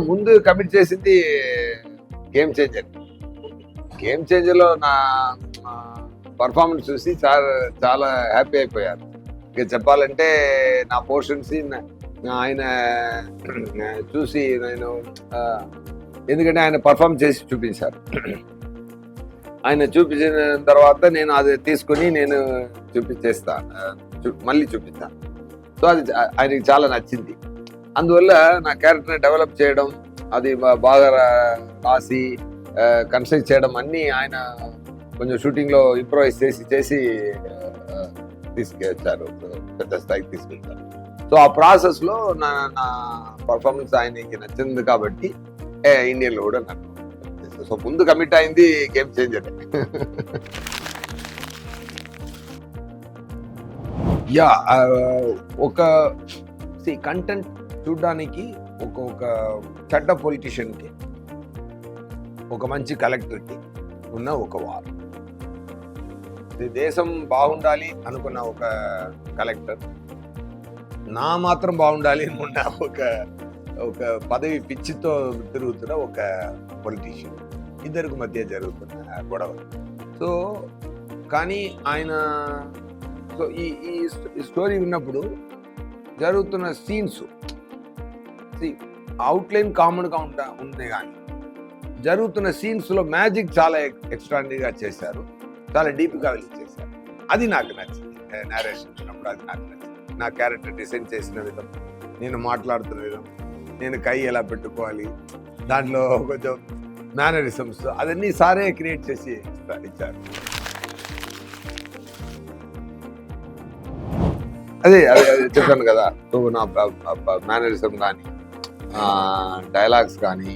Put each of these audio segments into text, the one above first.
ముందు కమిట్ చేసింది game changer. Game changer లో నా పర్ఫార్మెన్స్ చూసి చాలా హ్యాపీ అయిపోయారు. ఇక చెప్పాలంటే నా పోర్షన్స్ ఆయన చూసి నేను ఎందుకంటే ఆయన పర్ఫార్మ్ చేసి చూపించారు. ఆయన చూపించిన తర్వాత నేను అది తీసుకుని నేను మళ్ళీ చూపిస్తాను. సో అది ఆయనకి చాలా నచ్చింది. అందువల్ల నా క్యారెక్టర్ని డెవలప్ చేయడం, అది బాగా రాసి కన్స్ట్రక్ట్ చేయడం అన్నీ ఆయన కొంచెం షూటింగ్లో ఇంప్రూవైజ్ చేసి తీసుకొచ్చారు, పెద్ద స్థాయికి తీసుకెళ్తారు. సో ఆ ప్రాసెస్లో నా పర్ఫార్మెన్స్ ఆయనకి నచ్చింది కాబట్టి ఇండియన్లో కూడా నాకు. సో ముందు కమిట్ అయింది గేమ్ చేంజర్. ఒక కంటెంట్ చూడడానికి ఒక చెడ్డ పొలిటీషియన్కి, ఒక మంచి కలెక్టర్కి ఉన్న ఒక వార్. దేశం బాగుండాలి అనుకున్న ఒక కలెక్టర్, నా మాత్రం బాగుండాలి అనుకున్న ఒక పదవి పిచ్చితో తిరుగుతున్న ఒక పొలిటీషియన్, ఇద్దరికి మధ్య జరుగుతున్న గొడవ. సో కానీ ఆయన ఈ స్టోరీ విన్నప్పుడు జరుగుతున్న సీన్స్ అవుట్లైన్ కామన్గా ఉంది, కానీ జరుగుతున్న సీన్స్లో మ్యాజిక్ చాలా ఎక్స్ట్రాడినరీగా చేశారు, చాలా డీప్గా వెళ్ళి చేశారు. అది నాకు నచ్చింది. నేరేషన్ విన్నప్పుడు అది నాకు నచ్చింది. నా క్యారెక్టర్ డిజైన్ చేసిన విధం, నేను మాట్లాడుతున్న విధం, నేను కై ఎలా పెట్టుకోవాలి, దాంట్లో కొంచెం మేనరిజమ్స్ అదన్నీ సారే క్రియేట్ చేసి ఇచ్చారు. అదే చెప్పాను కదా. సో నా మేనరిజం కానీ డైలాగ్స్ కానీ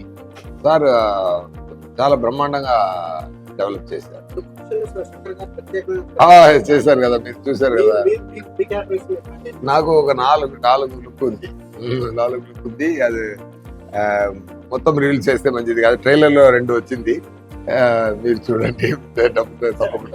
సార్ చాలా బ్రహ్మాండంగా డెవలప్ చేశారు. చేశారు కదా, మీరు చూశారు కదా. నాకు ఒక నాలుగు లుక్ ఉంది. అది మొత్తం రిలీజ్ చేస్తే మంచిది కాదు. ట్రైలర్లో 2 వచ్చింది, మీరు చూడండి తప్పకుండా.